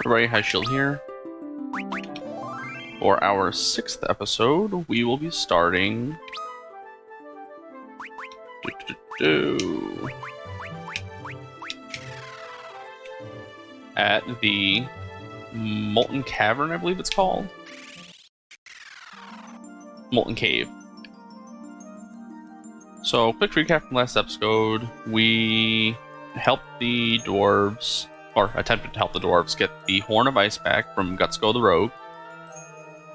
Everybody has shield here. For our 6th episode, we will be starting at the Molten Cavern, I believe it's called. Molten Cave. So, quick recap from last episode. We helped the dwarves, or attempted to help the dwarves, get the Horn of Ice back from Gutsco the Rogue,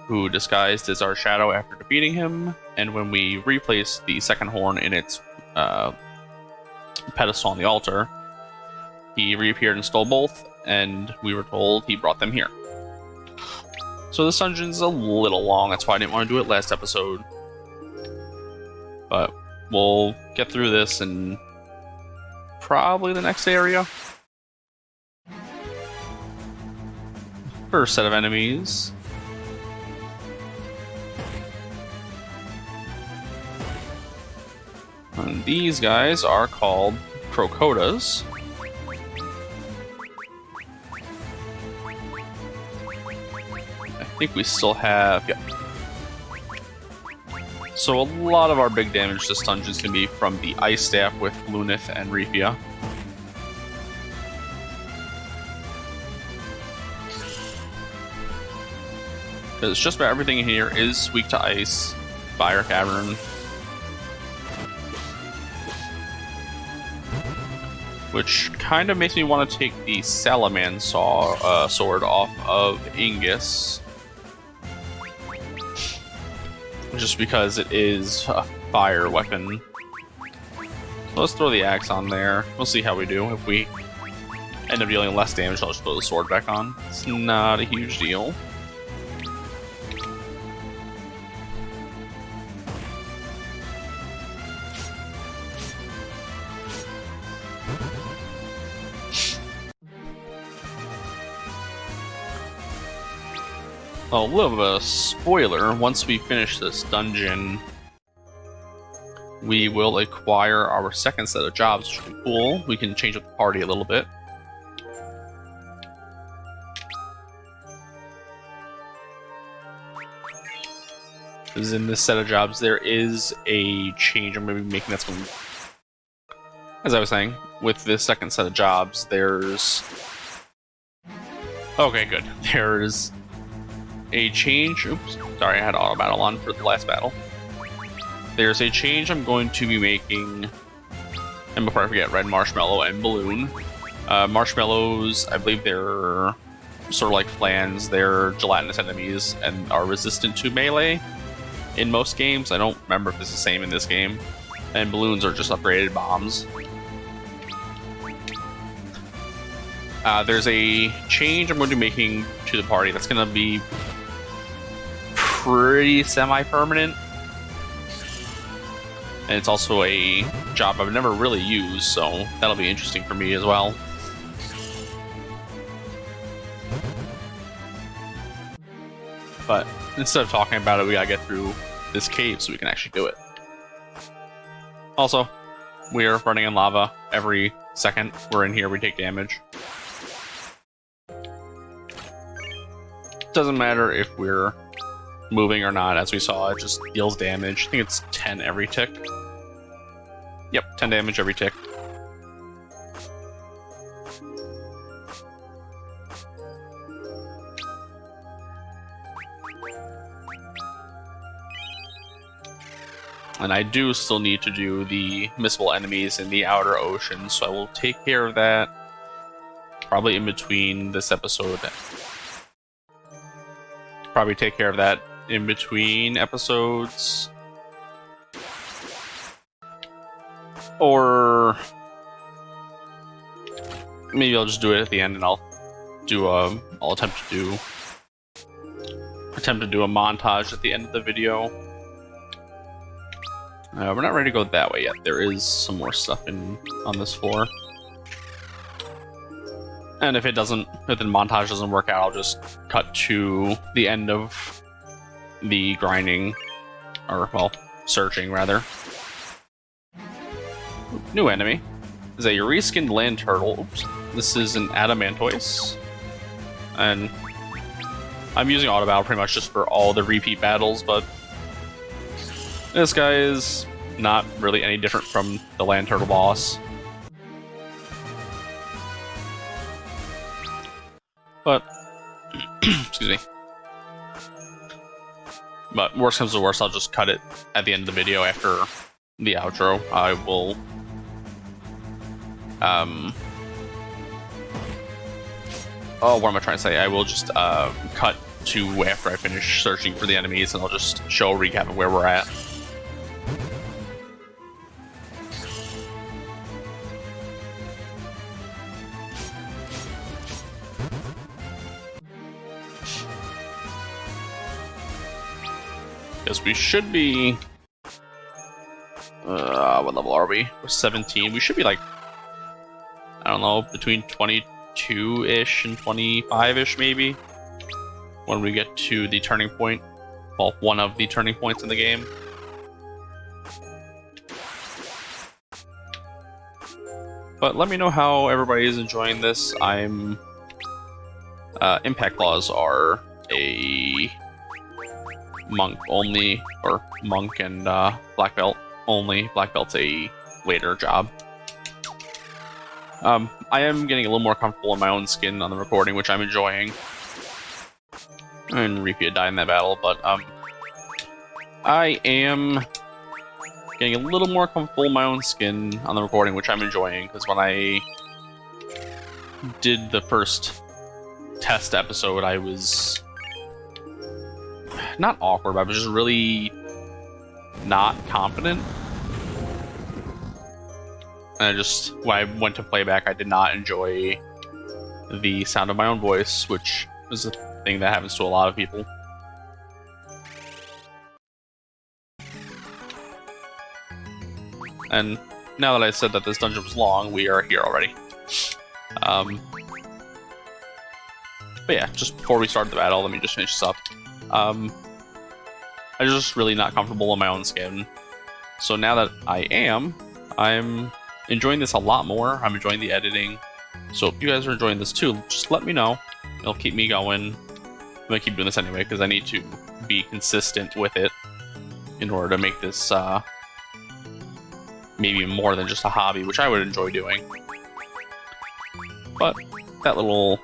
who disguised as our shadow after defeating him, and when we replaced the second horn in its pedestal on the altar, he reappeared and stole both, and we were told he brought them here. So this dungeon's a little long, that's why I didn't want to do it last episode. But we'll get through this in probably the next area. First set of enemies. And these guys are called Crocotas. I think we still have... yeah. So a lot of our big damage this dungeon is going to be from the Ice Staff with Lunith and Refia. Because just about everything in here is weak to ice. Fire Cavern. Which kind of makes me want to take the Salaman sword off of Ingus. Just because it is a fire weapon. So let's throw the axe on there. We'll see how we do. If we end up dealing less damage, I'll just throw the sword back on. It's not a huge deal. A little bit of a spoiler, once we finish this dungeon, we will acquire our second set of jobs, which will be cool. We can change up the party a little bit. Because in this set of jobs, there is a change I'm going to be making that's going to... As I was saying, with this second set of jobs, there's... Okay, good. There's a change. Oops, sorry, I had auto battle on for the last battle. There's a change I'm going to be making, and before I forget, Red Marshmallow and Balloon. Marshmallows, I believe they're sort of like flans. They're gelatinous enemies and are resistant to melee in most games. I don't remember if it's the same in this game. And balloons are just upgraded bombs. There's a change I'm going to be making to the party that's going to be pretty semi-permanent. And it's also a job I've never really used, so that'll be interesting for me as well. But instead of talking about it, we gotta get through this cave so we can actually do it. Also, we are running in lava. Every second we're in here, we take damage. Doesn't matter if we're moving or not, as we saw, it just deals damage. I think it's 10 every tick. Yep, 10 damage every tick. And I do still need to do the missile enemies in the outer ocean, so I will take care of that probably in between this episode. Probably take care of that in between episodes. Or maybe I'll just do it at the end, and I'll attempt to do a montage at the end of the video. We're not ready to go that way yet. There is some more stuff on this floor. And if the montage doesn't work out, I'll just cut to the end of the grinding, or, well, searching, rather. New enemy is a reskinned land turtle. Oops. This is an Adamantoise. and I'm using auto battle pretty much just for all the repeat battles, but this guy is not really any different from the land turtle boss. But excuse me. But worst comes to worst, I'll just cut it at the end of the video after the outro. I will oh, what am I trying to say? I will just cut to after I finish searching for the enemies, and I'll just show a recap of where we're at. Because we should be... what level are we? We're 17. We should be like, I don't know, between 22-ish and 25-ish maybe, when we get to the turning point. Well, one of the turning points in the game. But let me know how everybody is enjoying this. I'm... Impact Claws are a monk only, or monk and black belt only. Black belt's a later job. I am getting a little more comfortable in my own skin on the recording, which I'm enjoying. And Reapia died in that battle, but I am getting a little more comfortable in my own skin on the recording, which I'm enjoying, because when I did the first test episode, I was not awkward, but I was just really not confident. And when I went to playback, I did not enjoy the sound of my own voice, which is a thing that happens to a lot of people. And now that I said that this dungeon was long, we are here already. But yeah, just before we start the battle, let me just finish this up. I'm just really not comfortable in my own skin. So now that I'm enjoying this a lot more. I'm enjoying the editing. So if you guys are enjoying this too, just let me know. It'll keep me going. I'm gonna keep doing this anyway, because I need to be consistent with it in order to make this maybe more than just a hobby, which I would enjoy doing. But that little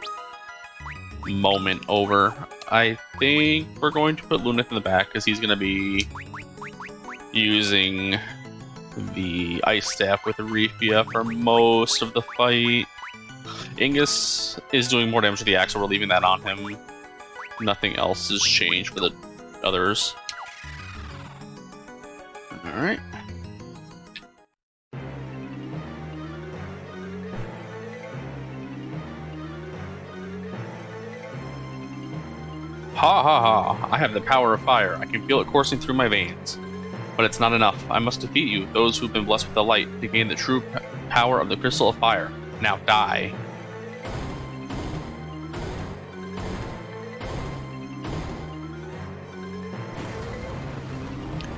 moment over, I think we're going to put Lunith in the back, because he's going to be using the Ice Staff with Reapia for most of the fight. Ingus is doing more damage with the axe, so we're leaving that on him. Nothing else has changed for the others. Alright. Ha ha ha, I have the power of fire. I can feel it coursing through my veins. But it's not enough. I must defeat you, those who've been blessed with the light, to gain the true power of the Crystal of Fire. Now die.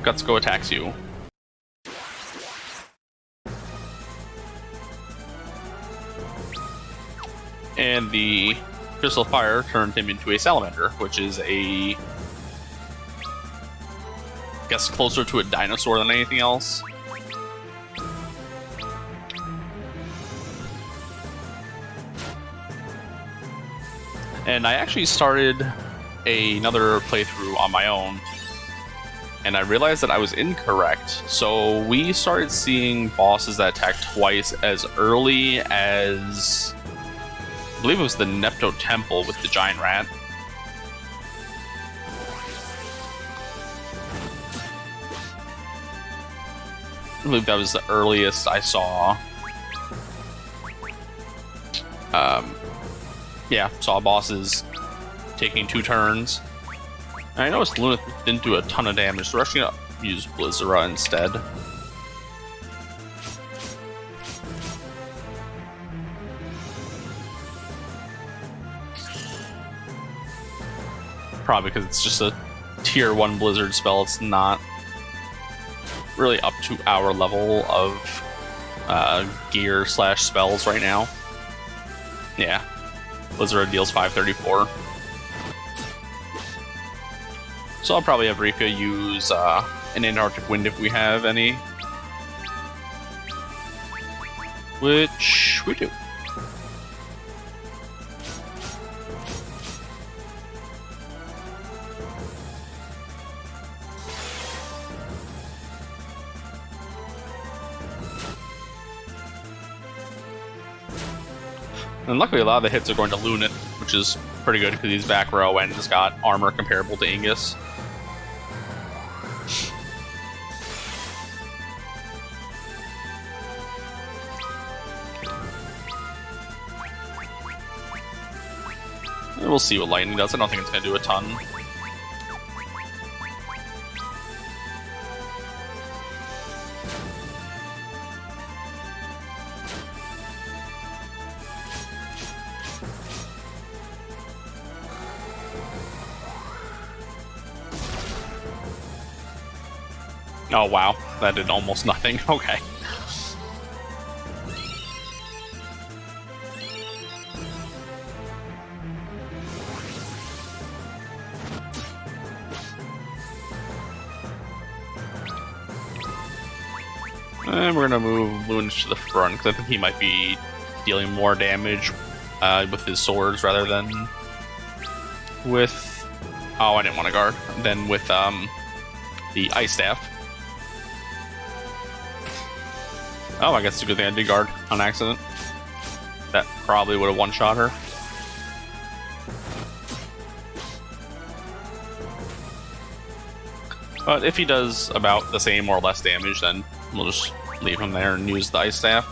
Gutsco attacks you. And the Crystal of Fire turned him into a salamander, which is I guess closer to a dinosaur than anything else. And I actually started another playthrough on my own, and I realized that I was incorrect. So we started seeing bosses that attack twice as early as, I believe it was the Nepto Temple with the giant rat. I believe that was the earliest I saw. Yeah, saw bosses taking 2 turns. And I noticed Lunith didn't do a ton of damage, so we're actually gonna use Blizzara instead. Probably because it's just a tier 1 Blizzard spell. It's not really up to our level of gear / spells right now. Yeah. Blizzard deals 534. So I'll probably have Rika use an Antarctic Wind if we have any. Which we do. And luckily a lot of the hits are going to Lunat, which is pretty good because he's back row and has got armor comparable to Ingus. And we'll see what Lightning does. I don't think it's going to do a ton. Oh wow, that did almost nothing. Okay. And we're gonna move Loon to the front because I think he might be dealing more damage with his swords rather than with. Oh, I didn't want to guard. Than with the Ice Staff. Oh, I guess it's a good thing I did guard on accident. That probably would have one-shot her. But if he does about the same or less damage, then we'll just leave him there and use the Ice Staff.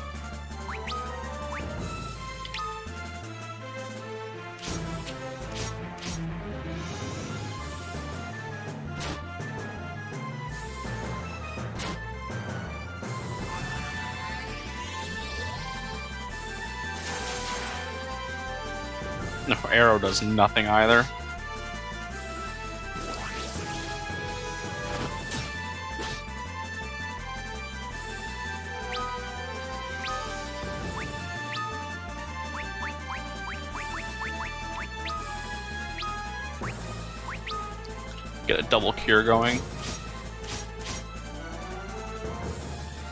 No, arrow does nothing either. Get a double cure going.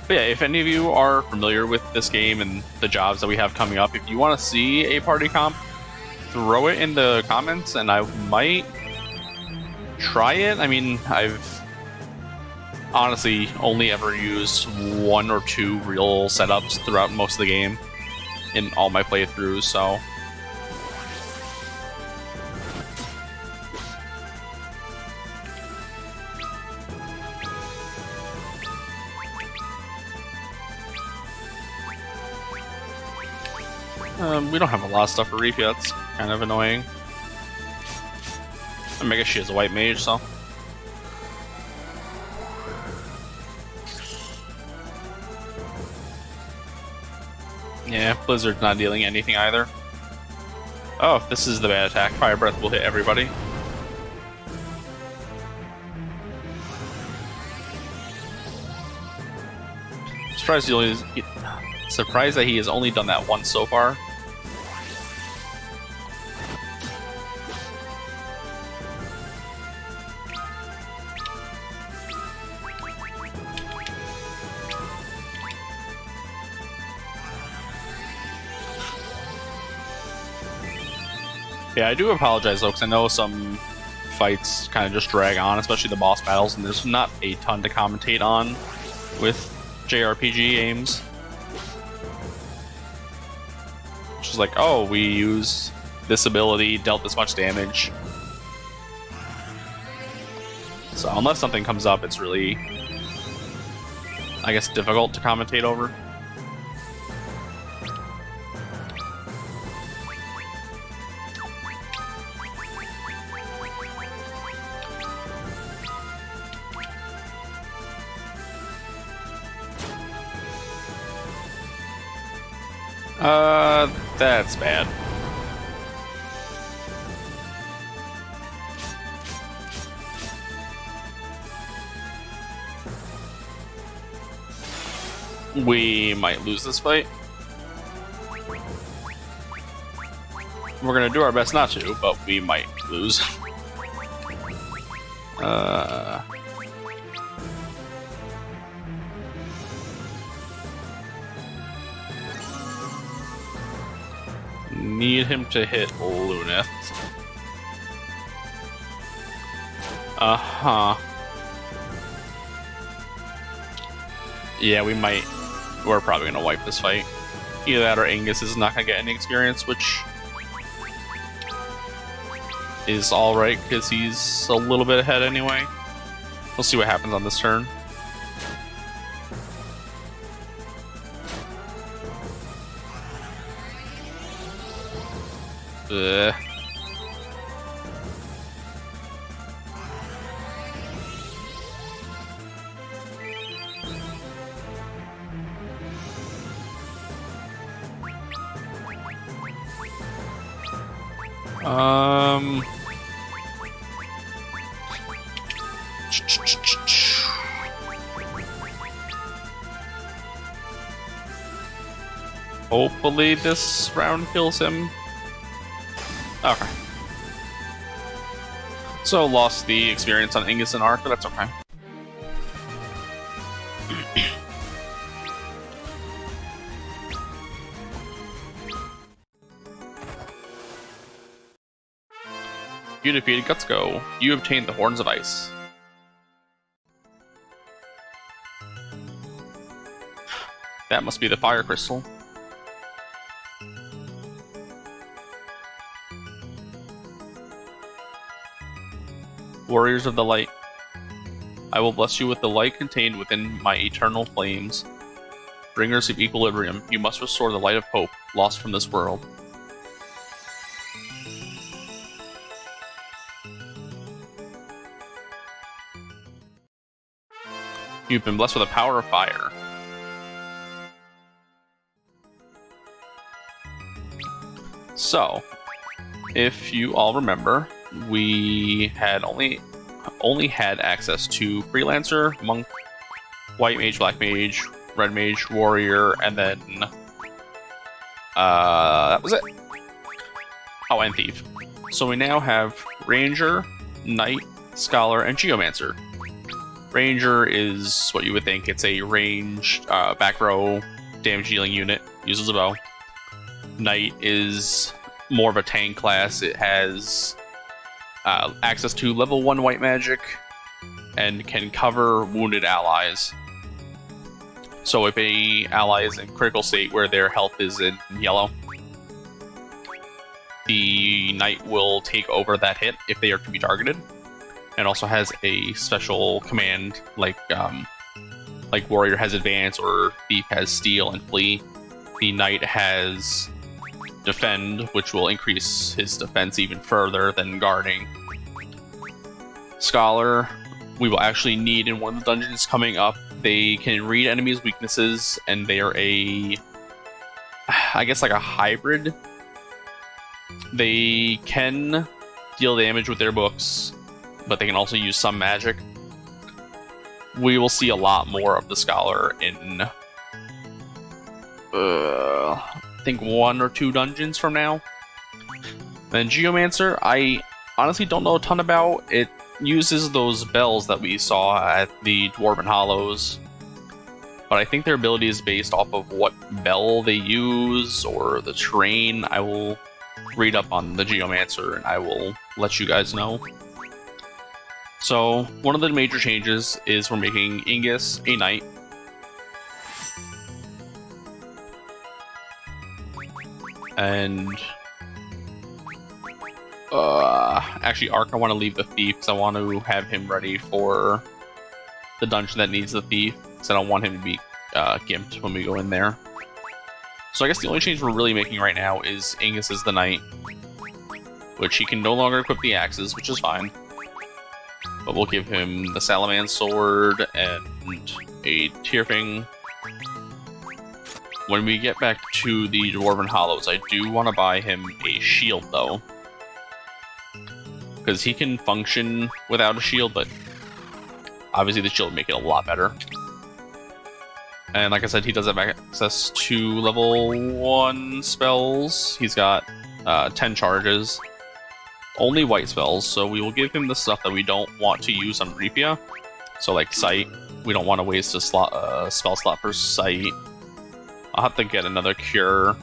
But yeah, if any of you are familiar with this game and the jobs that we have coming up, if you want to see a party comp, throw it in the comments and I might try it. I mean, I've honestly only ever used 1 or 2 real setups throughout most of the game in all my playthroughs, so we don't have a lot of stuff for Reef yet. It's kind of annoying. I guess she has a white mage, so. Yeah, Blizzard's not dealing anything either. Oh, this is the bad attack. Fire Breath will hit everybody. Surprised that he has only done that once so far. Yeah, I do apologize though, because I know some fights kind of just drag on, especially the boss battles, and there's not a ton to commentate on with JRPG games. Which is like, oh, we used this ability, dealt this much damage. So unless something comes up, it's really, I guess, difficult to commentate over. That's bad. We might lose this fight. We're gonna do our best not to, but we might lose. Need him to hit Lunith. Uh-huh. Yeah, we're probably gonna wipe this fight. Either that or Angus is not gonna get any experience, which is alright, because he's a little bit ahead anyway. We'll see what happens on this turn. Ugh. Hopefully this round kills him. Okay. So lost the experience on Angus and Ark, but that's okay. You defeated Gutsco. You obtained the Horns of Ice. That must be the Fire Crystal. Warriors of the Light. I will bless you with the light contained within my eternal flames. Bringers of equilibrium, you must restore the light of hope, lost from this world. You've been blessed with the power of fire. So, if you all remember, we had only had access to Freelancer, Monk, White Mage, Black Mage, Red Mage, Warrior, and then that was it. Oh, and Thief. So we now have Ranger, Knight, Scholar, and Geomancer. Ranger is what you would think. It's a ranged back row damage dealing unit, uses a bow. Knight is more of a tank class. It has access to level 1 white magic and can cover wounded allies. So if a ally is in critical state where their health is in yellow, the Knight will take over that hit if they are to be targeted. And also has a special command like Warrior has Advance or Thief has Steal and Flee. The Knight has Defend, which will increase his defense even further than guarding. Scholar, we will actually need in one of the dungeons coming up. They can read enemies' weaknesses, and they are I guess like a hybrid. They can deal damage with their books, but they can also use some magic. We will see a lot more of the Scholar in I think 1 or 2 dungeons from now. Then Geomancer, I honestly don't know a ton about. It uses those bells that we saw at the Dwarven Hollows, but I think their ability is based off of what bell they use or the terrain. I will read up on the Geomancer and I will let you guys know. So one of the major changes is we're making Angus a Knight. And actually, Ark, I want to leave the Thief because I want to have him ready for the dungeon that needs the Thief, because I don't want him to be gimped when we go in there. So I guess the only change we're really making right now is Angus is the Knight, which he can no longer equip the axes, which is fine. But we'll give him the Salaman Sword and a Tearfing. When we get back to the Dwarven Hollows, I do want to buy him a shield, though. Because he can function without a shield, but obviously the shield would make it a lot better. And like I said, he does have access to level 1 spells. He's got 10 charges. Only white spells, so we will give him the stuff that we don't want to use on Repia. So like Sight, we don't want to waste a spell slot for Sight. I'll have to get another cure.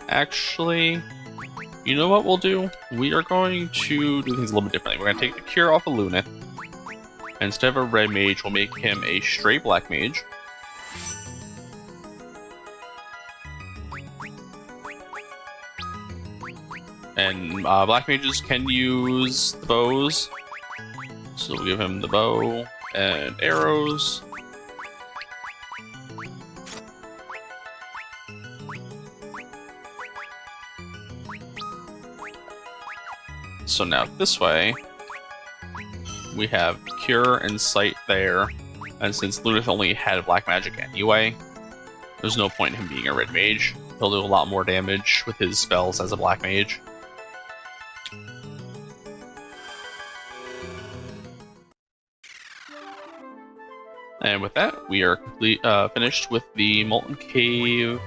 Actually, you know what we'll do? We are going to do things a little bit differently. We're going to take the cure off of Lunith. Instead of a red mage, we'll make him a straight black mage. And black mages can use the bows. So we'll give him the bow and arrows. So now this way, we have Cure and Sight there. And since Lunith only had black magic anyway, there's no point in him being a red mage. He'll do a lot more damage with his spells as a black mage. And with that, we are finished with the Molten Cave.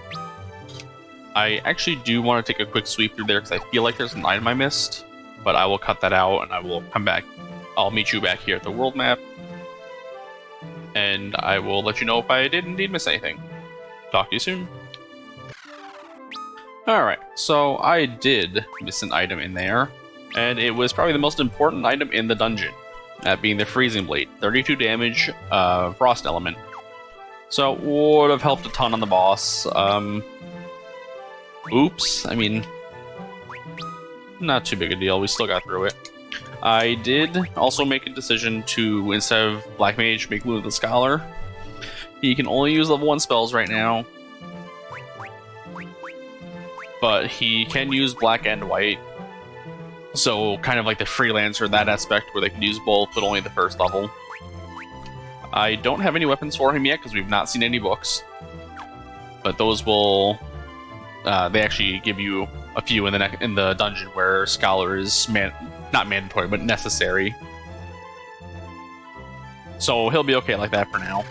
I actually do want to take a quick sweep through there because I feel like there's an item I missed, but I will cut that out and I will come back. I'll meet you back here at the world map, and I will let you know if I did indeed miss anything. Talk to you soon. Alright, so I did miss an item in there, and it was probably the most important item in the dungeon. That being the Freezing Blade, 32 damage, frost element. So would have helped a ton on the boss. Oops, I mean, not too big a deal. We still got through it. I did also make a decision to, instead of Black Mage, make Lunith the Scholar. He can only use level 1 spells right now, but he can use black and white. So, kind of like the Freelancer in that aspect, where they can use both, but only the first level. I don't have any weapons for him yet, because we've not seen any books. But those will... they actually give you a few in the dungeon where Scholar is not mandatory, but necessary. So, he'll be okay like that for now.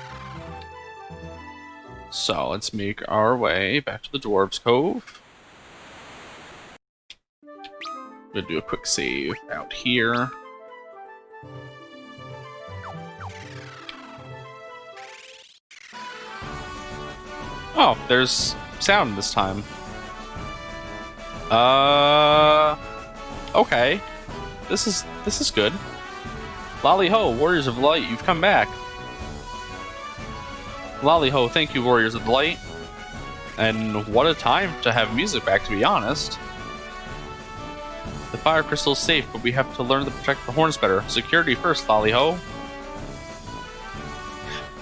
So, let's make our way back to the Dwarves Cove. Gonna do a quick save out here. Oh, there's sound this time. Okay. This is good. Lolly ho, Warriors of Light, you've come back. Lolly ho, thank you, Warriors of Light. And what a time to have music back, to be honest. The fire crystal's safe, but we have to learn to protect the horns better. Security first, Lolly ho.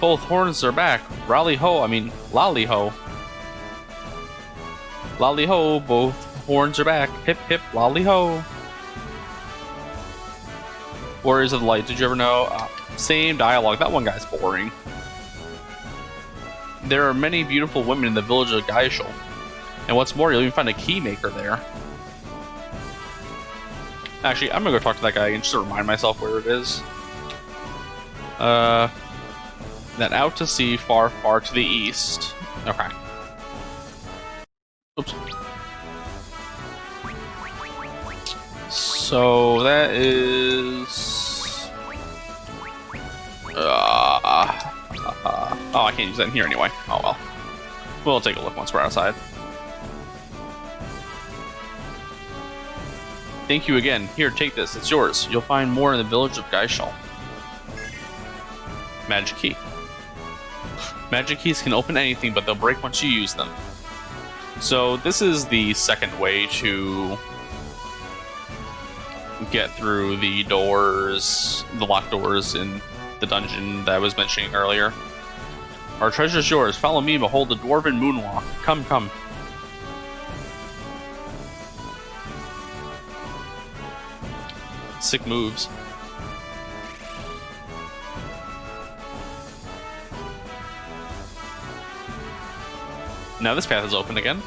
Both horns are back. Lolly ho. Lolly ho, both horns are back. Hip hip, lolly ho. Warriors of the Light, did you ever know? Same dialogue. That one guy's boring. There are many beautiful women in the village of Geishel. And what's more, you'll even find a key maker there. Actually, I'm gonna go talk to that guy again just to remind myself where it is. Then out to sea, far, far to the east. Okay. Oops. So that is... oh, I can't use that in here anyway. Oh well. We'll take a look once we're outside. Thank you again. Here, take this. It's yours. You'll find more in the village of Geishel. Magic key. Magic keys can open anything, but they'll break once you use them. So this is the second way to get through the doors, the locked doors in the dungeon that I was mentioning earlier. Our treasure's yours. Follow me, behold the dwarven moonwalk. Come, come. Sick moves. Now this path is open again.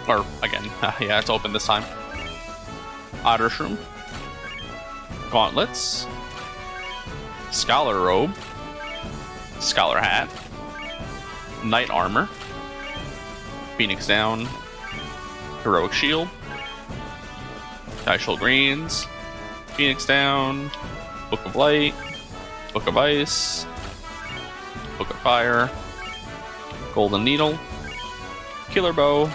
Or, again. Yeah, it's open this time. Otter Shroom. Gauntlets. Scholar Robe. Scholar Hat. Knight Armor, Phoenix Down, Heroic Shield, Gutsco Greens, Phoenix Down, Book of Light, Book of Ice, Book of Fire, Golden Needle, Killer Bow,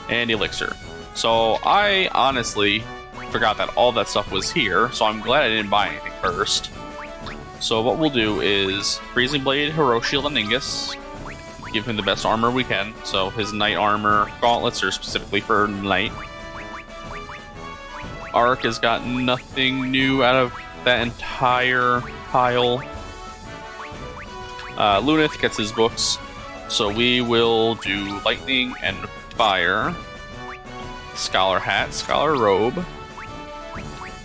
and Elixir. So I honestly forgot that all that stuff was here, so I'm glad I didn't buy anything first. So what we'll do is Freezing Blade, Heroic Shield, and Ingus. Give him the best armor we can. So his Knight Armor gauntlets are specifically for Knight. Arc has got nothing new out of that entire pile. Lunith gets his books, so we will do Lightning and Fire. Scholar Hat, Scholar Robe.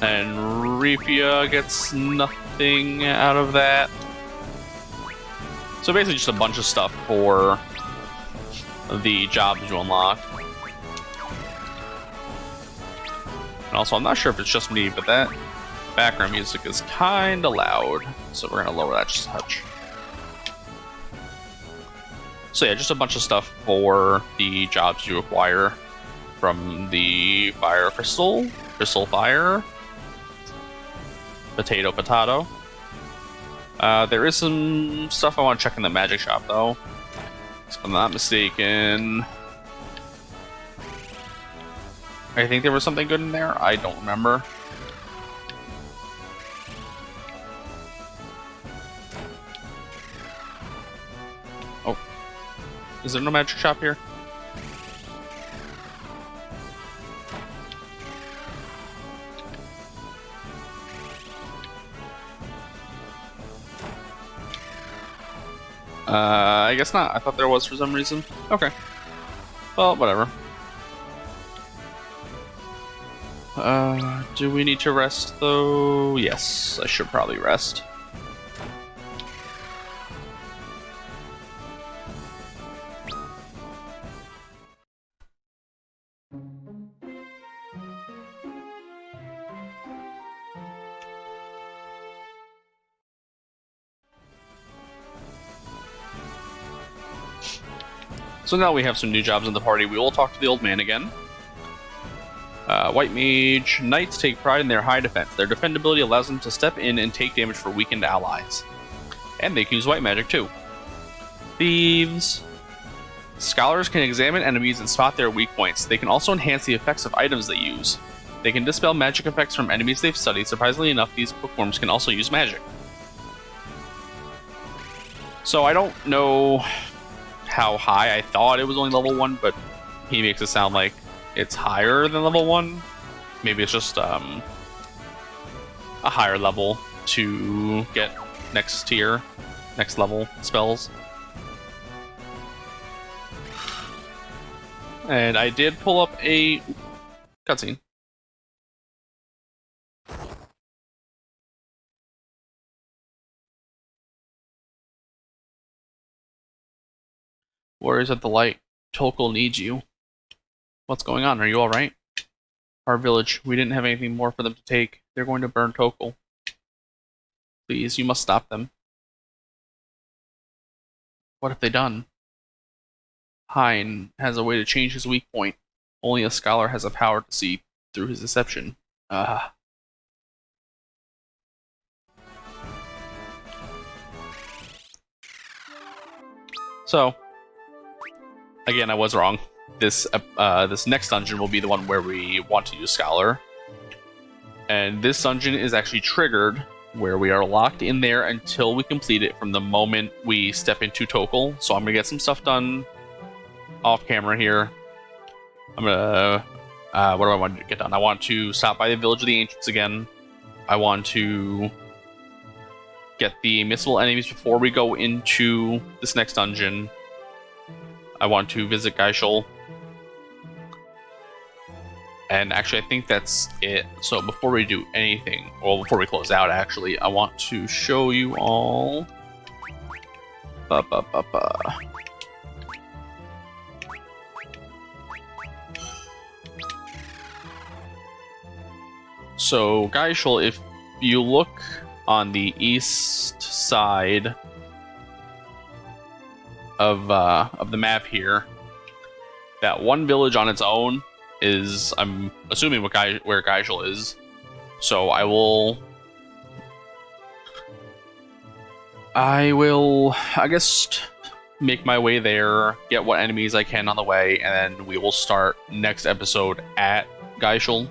And Rifia gets nothing out of that. So basically just a bunch of stuff for the jobs you unlock. And also, I'm not sure if it's just me, but that background music is kinda loud. So we're gonna lower that just a touch. So yeah, just a bunch of stuff for the jobs you acquire from the Fire Crystal, Crystal Fire, Potato. There is some stuff I want to check in the magic shop, though. If I'm not mistaken, I think there was something good in there. I don't remember. Oh. Is there no magic shop here? I guess not. I thought there was for some reason. Okay. Well, whatever. Do we need to rest, though? Yes, I should probably rest. So now we have some new jobs in the party. We will talk to the old man again. White Mage. Knights take pride in their high defense. Their defendability allows them to step in and take damage for weakened allies. And they can use white magic too. Thieves. Scholars can examine enemies and spot their weak points. They can also enhance the effects of items they use. They can dispel magic effects from enemies they've studied. Surprisingly enough, these bookworms can also use magic. So I don't know how high. I thought it was only level 1, but he makes it sound like it's higher than level 1. Maybe it's just a higher level to get next tier, next level spells. And I did pull up a cutscene. Warriors at the light. Tokul needs you. What's going on? Are you alright? Our village. We didn't have anything more for them to take. They're going to burn Tokul. Please, you must stop them. What have they done? Hein has a way to change his weak point. Only a scholar has the power to see through his deception. So, again, I was wrong. This next dungeon will be the one where we want to use Scholar. And this dungeon is actually triggered where we are locked in there until we complete it from the moment we step into Tokul. So I'm going to get some stuff done off camera here. I'm going to... what do I want to get done? I want to stop by the Village of the Ancients again. I want to get the missile enemies before we go into this next dungeon. I want to visit Gutsco. And actually, I think that's it. So before we do anything, well, before we close out, actually, I want to show you all... So, Gutsco, if you look on the east side of the map here. That one village on its own is, I'm assuming, where Geishel is. So I will, I guess, make my way there, get what enemies I can on the way, and then we will start next episode at Geishel.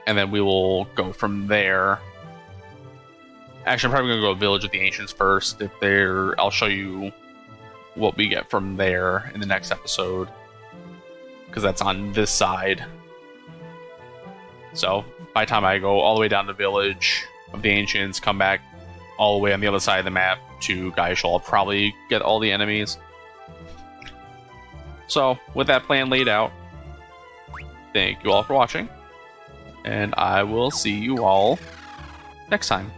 And then we will go from there. Actually, I'm probably going to go Village of the Ancients first. I'll show you what we get from there in the next episode, because that's on this side. So by the time I go all the way down to Village of the Ancients, come back all the way on the other side of the map to Geishel, I'll probably get all the enemies. So with that plan laid out, thank you all for watching, and I will see you all next time.